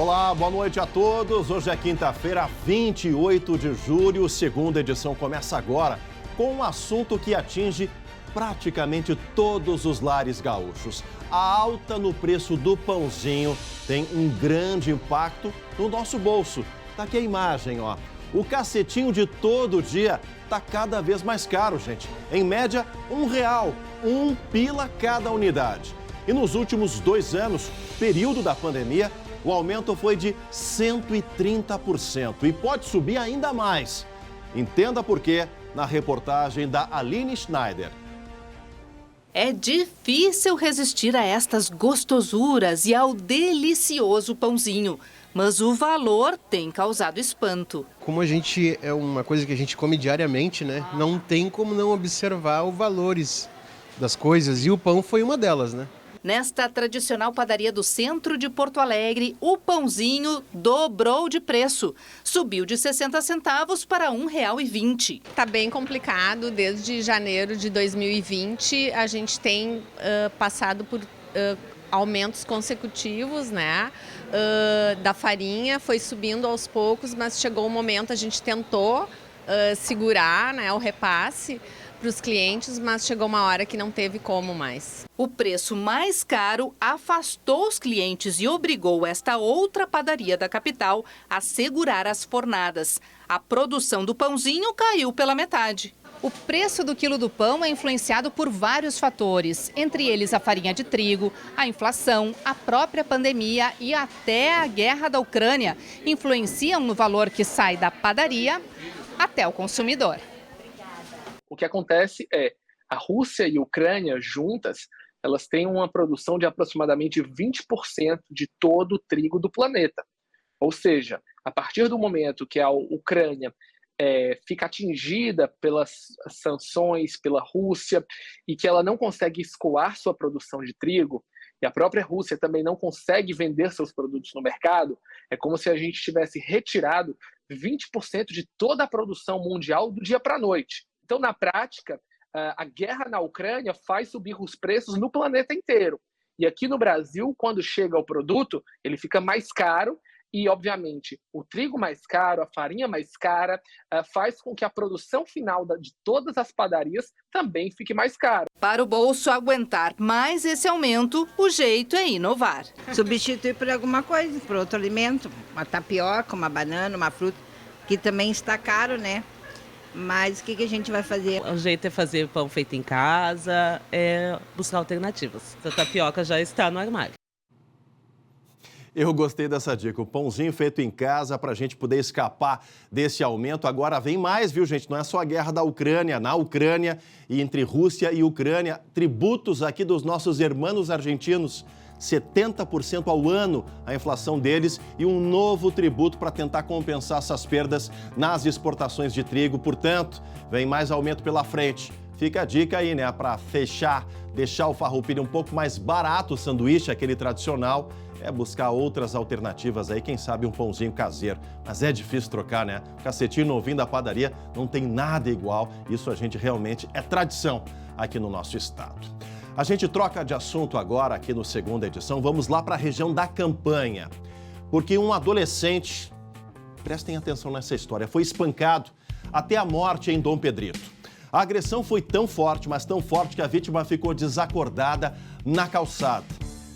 Olá, boa noite a todos. Hoje é quinta-feira, 28 de julho. Segunda edição começa agora com um assunto que atinge praticamente todos os lares gaúchos. A alta no preço do pãozinho tem um grande impacto no nosso bolso. Tá aqui a imagem, ó. O cacetinho de todo dia tá cada vez mais caro, gente. Em média, R$1, R$1 cada unidade. E nos últimos 2 anos, período da pandemia, o aumento foi de 130% e pode subir ainda mais. Entenda por quê na reportagem da Aline Schneider. É difícil resistir a estas gostosuras e ao delicioso pãozinho, mas o valor tem causado espanto. Como a gente é uma coisa que a gente come diariamente, né? Não tem como não observar os valores das coisas e o pão foi uma delas, né? Nesta tradicional padaria do centro de Porto Alegre, o pãozinho dobrou de preço. Subiu de 60 centavos para R$1,20. Está bem complicado. Desde janeiro de 2020, a gente tem passado por aumentos consecutivos, né? Da farinha, foi subindo aos poucos, mas chegou um momento, a gente tentou segurar, né, o repasse para os clientes, mas chegou uma hora que não teve como mais. O preço mais caro afastou os clientes e obrigou esta outra padaria da capital a segurar as fornadas. A produção do pãozinho caiu pela metade. O preço do quilo do pão é influenciado por vários fatores, entre eles a farinha de trigo, a inflação, a própria pandemia e até a guerra da Ucrânia influenciam no valor que sai da padaria até o consumidor. O que acontece é, a Rússia e a Ucrânia juntas, elas têm uma produção de aproximadamente 20% de todo o trigo do planeta. Ou seja, a partir do momento que a Ucrânia fica atingida pelas sanções pela Rússia e que ela não consegue escoar sua produção de trigo, e a própria Rússia também não consegue vender seus produtos no mercado, é como se a gente tivesse retirado 20% de toda a produção mundial do dia para a noite. Então, na prática, a guerra na Ucrânia faz subir os preços no planeta inteiro. E aqui no Brasil, quando chega o produto, ele fica mais caro e, obviamente, o trigo mais caro, a farinha mais cara, faz com que a produção final de todas as padarias também fique mais cara. Para o bolso aguentar mais esse aumento, o jeito é inovar. Substituir por alguma coisa, por outro alimento, uma tapioca, uma banana, uma fruta, que também está caro, né? Mas o que a gente vai fazer? O jeito é fazer pão feito em casa, é buscar alternativas. A tapioca já está no armário. Eu gostei dessa dica, o pãozinho feito em casa para a gente poder escapar desse aumento. Agora vem mais, viu, gente? Não é só a guerra da Ucrânia, na Ucrânia e entre Rússia e Ucrânia. Tributos aqui dos nossos irmãos argentinos. 70% ao ano a inflação deles e um novo tributo para tentar compensar essas perdas nas exportações de trigo. Portanto, vem mais aumento pela frente. Fica a dica aí, né, para fechar, deixar o farroupilha um pouco mais barato, o sanduíche, aquele tradicional, é buscar outras alternativas aí, quem sabe um pãozinho caseiro. Mas é difícil trocar, né? Cacetinho novinho da padaria não tem nada igual. Isso a gente realmente é tradição aqui no nosso estado. A gente troca de assunto agora aqui no Segunda Edição. Vamos lá para a região da Campanha, porque um adolescente, prestem atenção nessa história, foi espancado até a morte em Dom Pedrito. A agressão foi tão forte, mas tão forte que a vítima ficou desacordada na calçada.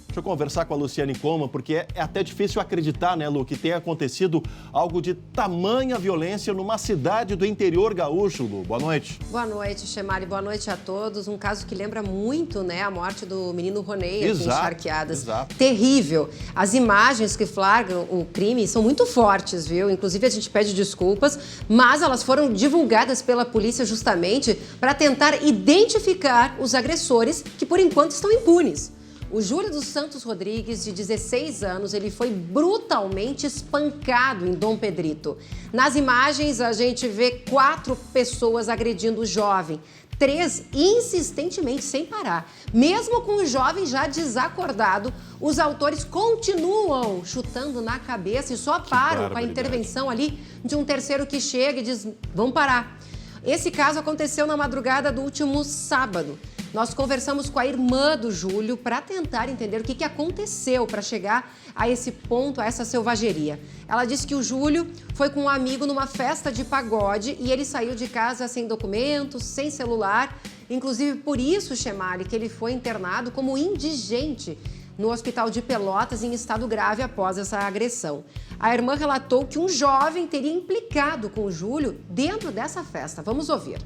Deixa eu conversar com a Luciane Coman, porque é até difícil acreditar, né, Lu, que tenha acontecido algo de tamanha violência numa cidade do interior gaúcho, Lu. Boa noite. Boa noite, Chemari. Boa noite a todos. Um caso que lembra muito, né, a morte do menino Ronei aqui em Charqueadas. Exato. Terrível. As imagens que flagram o crime são muito fortes, viu? Inclusive, a gente pede desculpas, mas elas foram divulgadas pela polícia justamente para tentar identificar os agressores que, por enquanto, estão impunes. O Júlio dos Santos Rodrigues, de 16 anos, ele foi brutalmente espancado em Dom Pedrito. Nas imagens, a gente vê 4 pessoas agredindo o jovem, 3 insistentemente, sem parar. Mesmo com o jovem já desacordado, os autores continuam chutando na cabeça e só param com a intervenção ali de um terceiro que chega e diz, vamos parar. Esse caso aconteceu na madrugada do último sábado. Nós conversamos com a irmã do Júlio para tentar entender o que aconteceu para chegar a esse ponto, a essa selvageria. Ela disse que o Júlio foi com um amigo numa festa de pagode e ele saiu de casa sem documentos, sem celular. Inclusive, por isso, Chemali, que ele foi internado como indigente no hospital de Pelotas em estado grave após essa agressão. A irmã relatou que um jovem teria implicado com o Júlio dentro dessa festa. Vamos ouvir.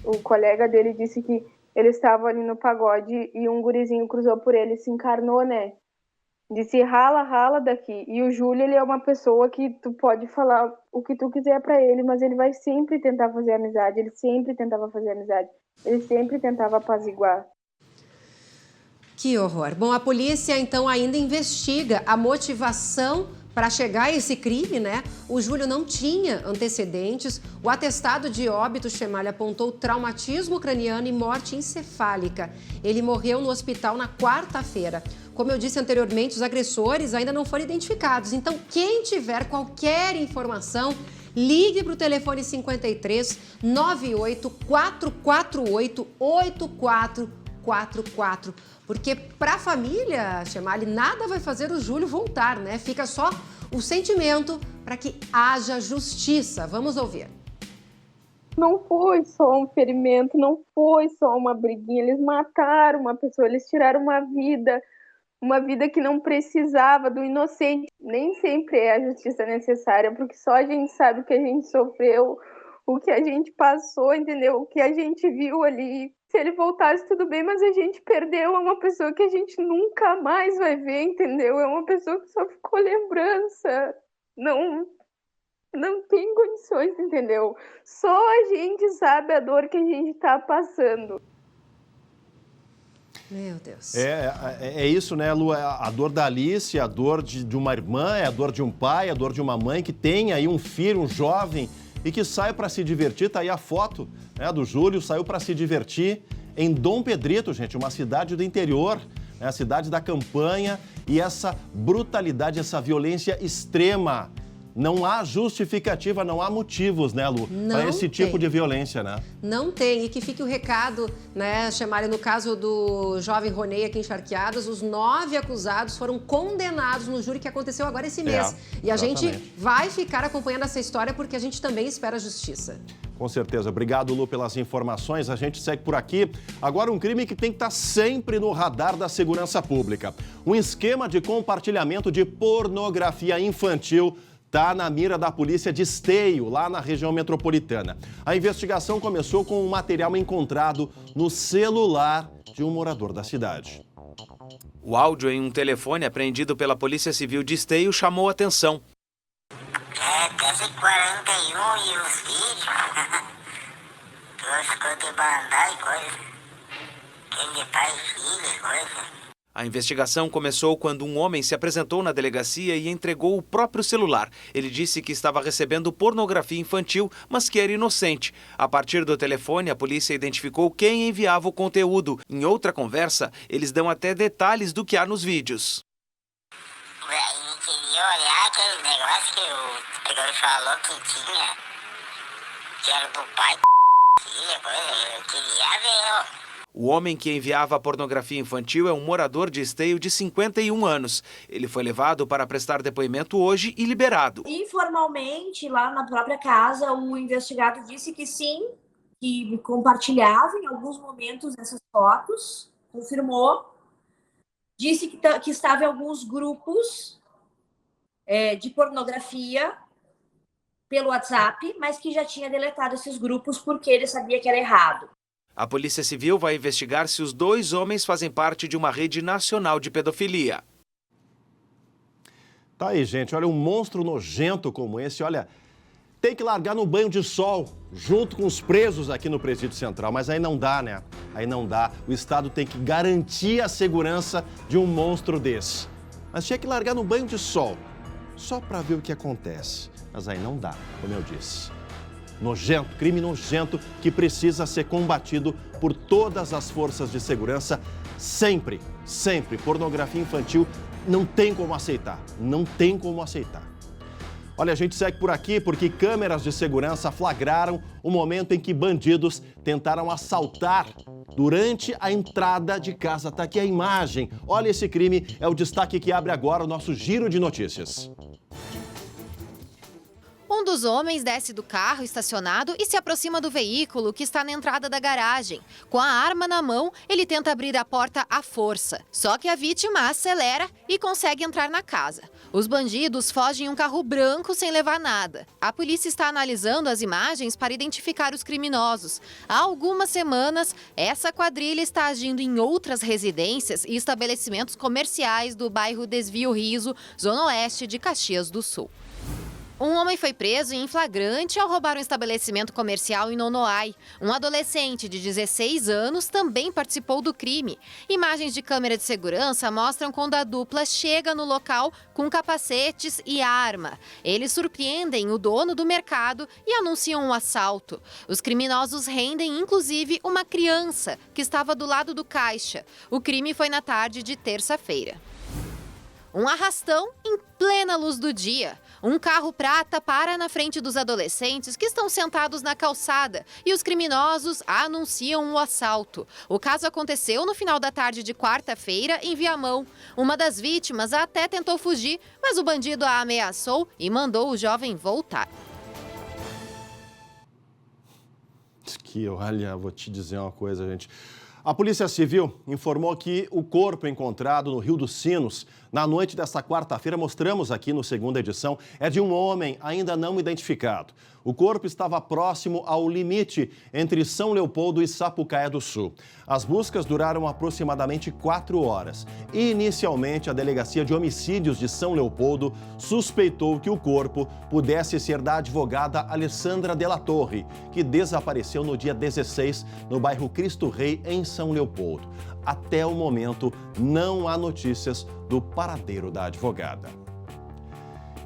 O colega dele disse que ele estava ali no pagode e um gurizinho cruzou por ele e se encarnou, né? Disse, rala daqui. E o Júlio, ele é uma pessoa que tu pode falar o que tu quiser pra ele, mas ele vai sempre tentar fazer amizade, ele sempre tentava fazer amizade, ele sempre tentava apaziguar. Que horror. Bom, a polícia, então, ainda investiga a motivação para chegar a esse crime, né? O Júlio não tinha antecedentes. O atestado de óbito, Chemali, apontou traumatismo craniano e morte encefálica. Ele morreu no hospital na quarta-feira. Como eu disse anteriormente, os agressores ainda não foram identificados. Então, quem tiver qualquer informação, ligue para o telefone 53 98 448 8444. Porque para a família, Chemali, nada vai fazer o Júlio voltar, né? Fica só o sentimento para que haja justiça. Vamos ouvir. Não foi só um ferimento, não foi só uma briguinha. Eles mataram uma pessoa, eles tiraram uma vida que não precisava do inocente. Nem sempre é a justiça necessária, porque só a gente sabe o que a gente sofreu, o que a gente passou, entendeu? O que a gente viu ali. Se ele voltasse, tudo bem, mas a gente perdeu uma pessoa que a gente nunca mais vai ver, entendeu? É uma pessoa que só ficou lembrança. Não tem condições, entendeu? Só a gente sabe a dor que a gente tá passando. Meu Deus. É isso, né, Lu? A dor da Alice, a dor de uma irmã, é a dor de um pai, a dor de uma mãe que tem aí um filho, um jovem, e que sai para se divertir. Tá aí a foto, né, do Júlio, saiu para se divertir em Dom Pedrito, gente, uma cidade do interior, né, a cidade da campanha, e essa brutalidade, essa violência extrema. Não há justificativa, não há motivos, né, Lu, para esse tipo de violência, né? Não tem. E que fique o recado, né, Chemali, no caso do jovem Ronei aqui em Charqueadas, os 9 acusados foram condenados no júri que aconteceu agora esse mês. E a gente vai ficar acompanhando essa história porque a gente também espera a justiça. Com certeza. Obrigado, Lu, pelas informações. A gente segue por aqui. Agora, um crime que tem que estar sempre no radar da segurança pública. Um esquema de compartilhamento de pornografia infantil está na mira da polícia de Esteio, lá na região metropolitana. A investigação começou com um material encontrado no celular de um morador da cidade. O áudio em um telefone apreendido pela Polícia Civil de Esteio chamou a atenção. Deve 41 e os vídeos. Duas coisas de bandar e coisa. Ele faz filho e coisa. A investigação começou quando um homem se apresentou na delegacia e entregou o próprio celular. Ele disse que estava recebendo pornografia infantil, mas que era inocente. A partir do telefone, a polícia identificou quem enviava o conteúdo. Em outra conversa, eles dão até detalhes do que há nos vídeos. Ele queria olhar aquele negócio que o Pedro falou que tinha, que era do pai, filha, coisa. Eu queria ver, ó. O homem que enviava a pornografia infantil é um morador de Esteio de 51 anos. Ele foi levado para prestar depoimento hoje e liberado. Informalmente, lá na própria casa, o investigado disse que sim, que compartilhava em alguns momentos essas fotos, confirmou. Disse que estava em alguns grupos de pornografia pelo WhatsApp, mas que já tinha deletado esses grupos porque ele sabia que era errado. A Polícia Civil vai investigar se os 2 homens fazem parte de uma rede nacional de pedofilia. Tá aí, gente. Olha, um monstro nojento como esse, olha, tem que largar no banho de sol, junto com os presos aqui no Presídio Central. Mas aí não dá, né? Aí não dá. O Estado tem que garantir a segurança de um monstro desse. Mas tinha que largar no banho de sol, só para ver o que acontece. Mas aí não dá, como eu disse. Nojento, crime nojento que precisa ser combatido por todas as forças de segurança, sempre, sempre. Pornografia infantil não tem como aceitar, não tem como aceitar. Olha, a gente segue por aqui porque câmeras de segurança flagraram o momento em que bandidos tentaram assaltar durante a entrada de casa. Tá aqui a imagem. Olha, esse crime é o destaque que abre agora o nosso giro de notícias. Um dos homens desce do carro estacionado e se aproxima do veículo que está na entrada da garagem. Com a arma na mão, ele tenta abrir a porta à força. Só que a vítima acelera e consegue entrar na casa. Os bandidos fogem em um carro branco sem levar nada. A polícia está analisando as imagens para identificar os criminosos. Há algumas semanas, essa quadrilha está agindo em outras residências e estabelecimentos comerciais do bairro Desvio Riso, zona oeste de Caxias do Sul. Um homem foi preso em flagrante ao roubar um estabelecimento comercial em Nonoai. Um adolescente de 16 anos também participou do crime. Imagens de câmera de segurança mostram quando a dupla chega no local com capacetes e arma. Eles surpreendem o dono do mercado e anunciam um assalto. Os criminosos rendem, inclusive, uma criança que estava do lado do caixa. O crime foi na tarde de terça-feira. Um arrastão em plena luz do dia. Um carro prata para na frente dos adolescentes que estão sentados na calçada e os criminosos anunciam o assalto. O caso aconteceu no final da tarde de quarta-feira em Viamão. Uma das vítimas até tentou fugir, mas o bandido a ameaçou e mandou o jovem voltar. Olha, vou te dizer uma coisa, gente. A Polícia Civil informou que o corpo encontrado no Rio dos Sinos na noite desta quarta-feira, mostramos aqui no segunda edição, é de um homem ainda não identificado. O corpo estava próximo ao limite entre São Leopoldo e Sapucaia do Sul. As buscas duraram aproximadamente 4 horas. Inicialmente, a Delegacia de Homicídios de São Leopoldo suspeitou que o corpo pudesse ser da advogada Alessandra Della Torre, que desapareceu no dia 16 no bairro Cristo Rei, em São Leopoldo. Até o momento, não há notícias do paradeiro da advogada.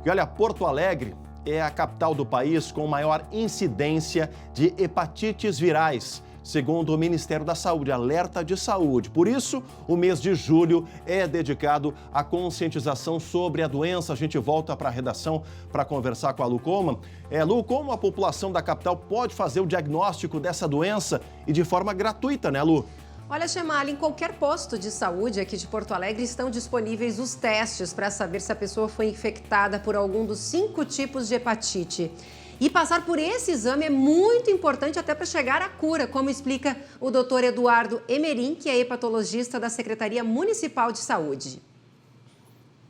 E olha, Porto Alegre é a capital do país com maior incidência de hepatites virais, segundo o Ministério da Saúde, alerta de saúde. Por isso, o mês de julho é dedicado à conscientização sobre a doença. A gente volta para a redação para conversar com a Lu Coman. Lu, como a população da capital pode fazer o diagnóstico dessa doença e de forma gratuita, né, Lu? Olha, Chemali, em qualquer posto de saúde aqui de Porto Alegre estão disponíveis os testes para saber se a pessoa foi infectada por algum dos 5 tipos de hepatite. E passar por esse exame é muito importante até para chegar à cura, como explica o doutor Eduardo Emerim, que é hepatologista da Secretaria Municipal de Saúde.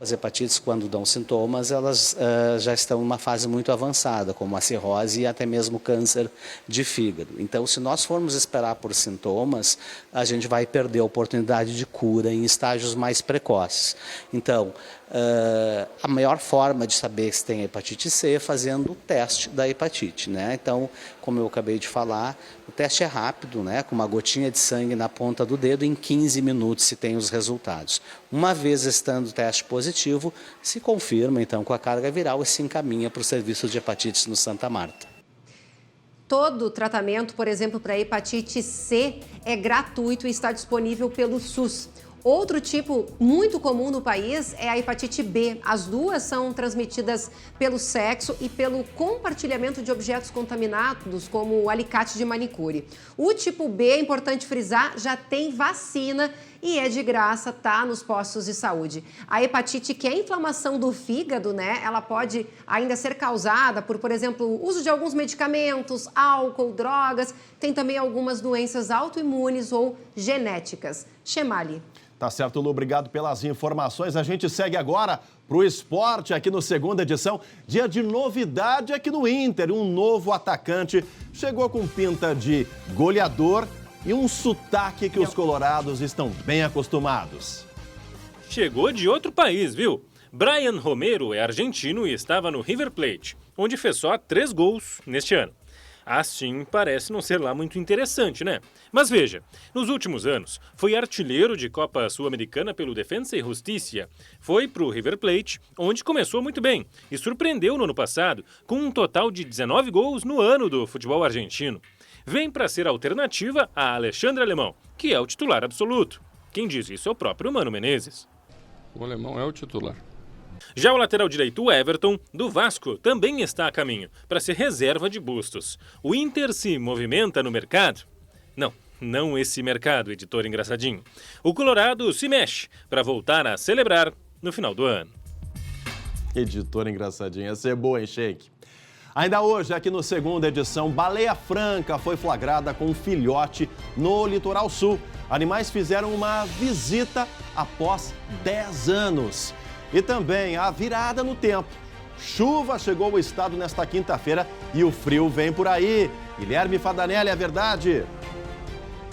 As hepatites, quando dão sintomas, elas já estão em uma fase muito avançada, como a cirrose e até mesmo câncer de fígado. Então, se nós formos esperar por sintomas, a gente vai perder a oportunidade de cura em estágios mais precoces. Então, a maior forma de saber se tem hepatite C é fazendo o teste da hepatite, né? Então, como eu acabei de falar, o teste é rápido, né? Com uma gotinha de sangue na ponta do dedo, em 15 minutos se tem os resultados. Uma vez estando o teste positivo, se confirma então com a carga viral e se encaminha para o serviço de hepatites no Santa Marta. Todo o tratamento, por exemplo, para hepatite C é gratuito e está disponível pelo SUS. Outro tipo muito comum no país é a hepatite B. As duas são transmitidas pelo sexo e pelo compartilhamento de objetos contaminados, como o alicate de manicure. O tipo B, é importante frisar, já tem vacina e é de graça, tá nos postos de saúde. A hepatite, que é a inflamação do fígado, né? Ela pode ainda ser causada por exemplo, o uso de alguns medicamentos, álcool, drogas. Tem também algumas doenças autoimunes ou genéticas. Chemali. Tá certo, Lu, obrigado pelas informações. A gente segue agora para o esporte aqui no segunda edição. Dia de novidade aqui no Inter. Um novo atacante chegou com pinta de goleador e um sotaque que os colorados estão bem acostumados. Chegou de outro país, viu? Brian Romero é argentino e estava no River Plate, onde fez só 3 gols neste ano. Assim, parece não ser lá muito interessante, né? Mas veja, nos últimos anos, foi artilheiro de Copa Sul-Americana pelo Defensa e Justicia. Foi para o River Plate, onde começou muito bem e surpreendeu no ano passado com um total de 19 gols no ano do futebol argentino. Vem para ser alternativa a Alexandre Alemão, que é o titular absoluto. Quem diz isso é o próprio Mano Menezes. O Alemão é o titular. Já o lateral direito Everton, do Vasco, também está a caminho para ser reserva de Bustos. O Inter se movimenta no mercado? Não, não esse mercado, editor engraçadinho. O Colorado se mexe para voltar a celebrar no final do ano. Editor engraçadinho, ia ser boa, hein, Sheik? Ainda hoje, aqui no segunda edição, baleia franca foi flagrada com um filhote no litoral sul. Animais fizeram uma visita após 10 anos. E também a virada no tempo. Chuva chegou ao estado nesta quinta-feira e o frio vem por aí. Guilherme Fadanelli, é verdade?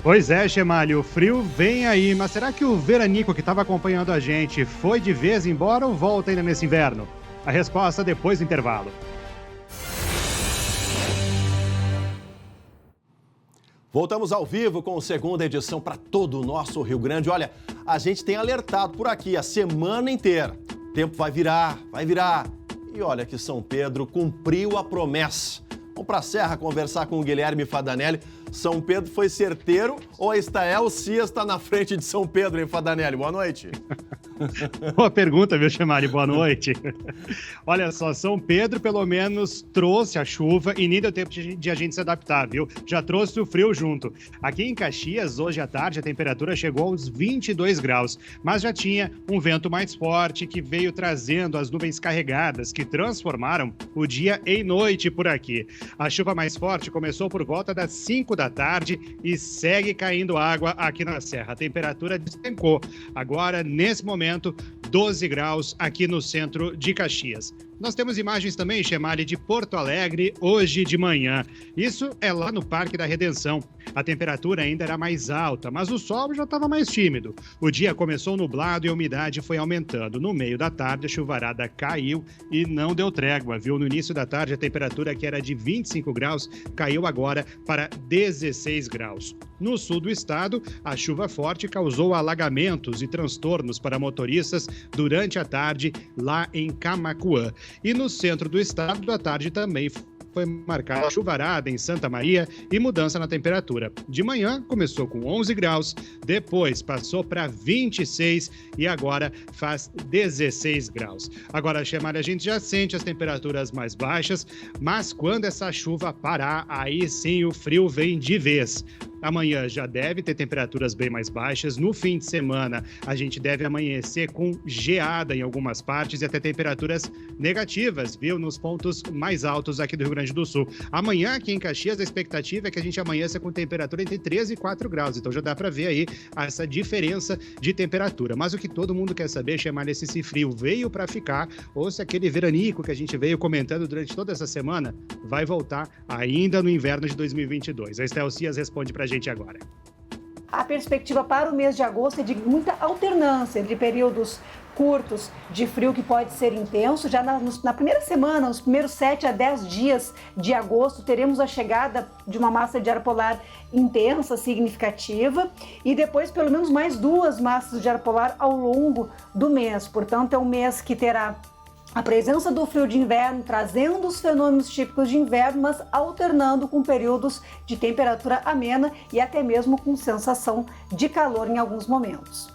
Pois é, Chemalho, o frio vem aí, mas será que o veranico que estava acompanhando a gente foi de vez embora ou volta ainda nesse inverno? A resposta depois do intervalo. Voltamos ao vivo com a segunda edição para todo o nosso Rio Grande. Olha, a gente tem alertado por aqui a semana inteira. O tempo vai virar. E olha que São Pedro cumpriu a promessa. Vamos para a Serra conversar com o Guilherme Fadanelli. São Pedro foi certeiro ou a Estael Cias está na frente de São Pedro, hein, Fadanelli? Boa noite. Boa pergunta, viu, Chamari? Boa noite. Olha só, São Pedro pelo menos trouxe a chuva e nem deu tempo de a gente se adaptar, viu? Já trouxe o frio junto. Aqui em Caxias, hoje à tarde, a temperatura chegou aos 22 graus, mas já tinha um vento mais forte que veio trazendo as nuvens carregadas que transformaram o dia em noite por aqui. A chuva mais forte começou por volta das 5 da tarde e segue caindo água aqui na Serra. A temperatura despencou. Agora, nesse momento, 12 graus aqui no centro de Caxias. Nós temos imagens também, Chemali, de Porto Alegre hoje de manhã. Isso é lá no Parque da Redenção. A temperatura ainda era mais alta, mas o sol já estava mais tímido. O dia começou nublado e a umidade foi aumentando. No meio da tarde, a chuvarada caiu e não deu trégua, viu? No início da tarde, a temperatura que era de 25 graus caiu agora para 16 graus. No sul do estado, a chuva forte causou alagamentos e transtornos para motoristas durante a tarde lá em Camaquã. E no centro do estado, à tarde também foi marcada chuvarada em Santa Maria e mudança na temperatura. De manhã começou com 11 graus, depois passou para 26 e agora faz 16 graus. Agora, Chemara, a gente já sente as temperaturas mais baixas, mas quando essa chuva parar, aí sim o frio vem de vez. Amanhã já deve ter temperaturas bem mais baixas. No fim de semana, a gente deve amanhecer com geada em algumas partes e até temperaturas negativas, viu? Nos pontos mais altos aqui do Rio Grande do Sul. Amanhã, aqui em Caxias, a expectativa é que a gente amanheça com temperatura entre 13 e 4 graus. Então já dá para ver aí essa diferença de temperatura. Mas o que todo mundo quer saber, chamar se esse frio veio para ficar ou se aquele veranico que a gente veio comentando durante toda essa semana vai voltar ainda no inverno de 2022. A Estel Cias responde para a gente agora. A perspectiva para o mês de agosto é de muita alternância entre períodos curtos de frio que pode ser intenso. Já na primeira semana, nos primeiros 7 a 10 dias de agosto, teremos a chegada de uma massa de ar polar intensa, significativa, e depois pelo menos mais 2 massas de ar polar ao longo do mês. Portanto, é um mês que terá a presença do frio de inverno, trazendo os fenômenos típicos de inverno, mas alternando com períodos de temperatura amena e até mesmo com sensação de calor em alguns momentos.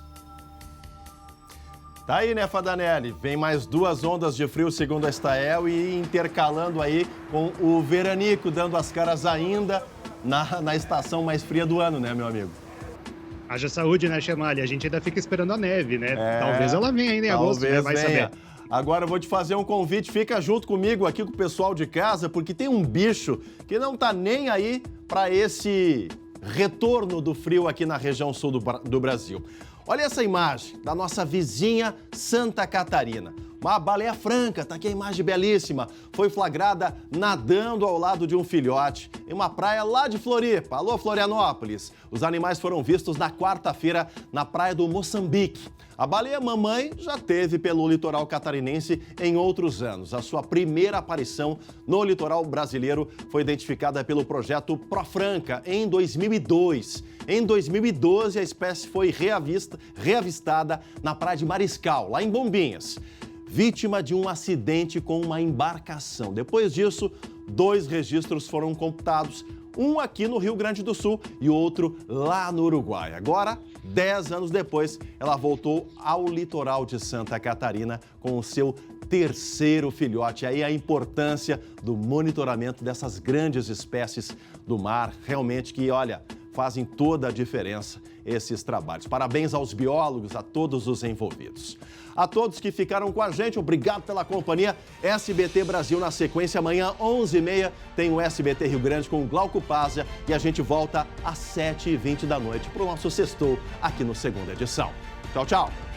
Tá aí, né, Fadanelli? Vem mais 2 ondas de frio, segundo a Estael, e intercalando aí com o veranico, dando as caras ainda na estação mais fria do ano, né, meu amigo? Haja saúde, né, Chemali? A gente ainda fica esperando a neve, né? Talvez ela venha ainda em agosto, né? Vai saber. Agora eu vou te fazer um convite, fica junto comigo aqui com o pessoal de casa, porque tem um bicho que não tá nem aí para esse retorno do frio aqui na região sul do Brasil. Olha essa imagem da nossa vizinha Santa Catarina. Uma baleia franca, tá aqui a imagem belíssima, foi flagrada nadando ao lado de um filhote em uma praia lá de Floripa. Alô, Florianópolis. Os animais foram vistos na quarta-feira na praia do Moçambique. A baleia mamãe já teve pelo litoral catarinense em outros anos. A sua primeira aparição no litoral brasileiro foi identificada pelo projeto Profranca em 2002. Em 2012, a espécie foi reavistada na praia de Mariscal, lá em Bombinhas, vítima de um acidente com uma embarcação. Depois disso, 2 registros foram computados, um aqui no Rio Grande do Sul e outro lá no Uruguai. Agora, 10 anos depois, ela voltou ao litoral de Santa Catarina com o seu 3º filhote. Aí a importância do monitoramento dessas grandes espécies do mar, realmente que, olha, fazem toda a diferença esses trabalhos. Parabéns aos biólogos, a todos os envolvidos. A todos que ficaram com a gente, obrigado pela companhia. SBT Brasil na sequência, amanhã 11h30 tem o SBT Rio Grande com o Glauco Pazia e a gente volta às 7h20 da noite para o nosso sextou aqui no Segunda Edição. Tchau, tchau.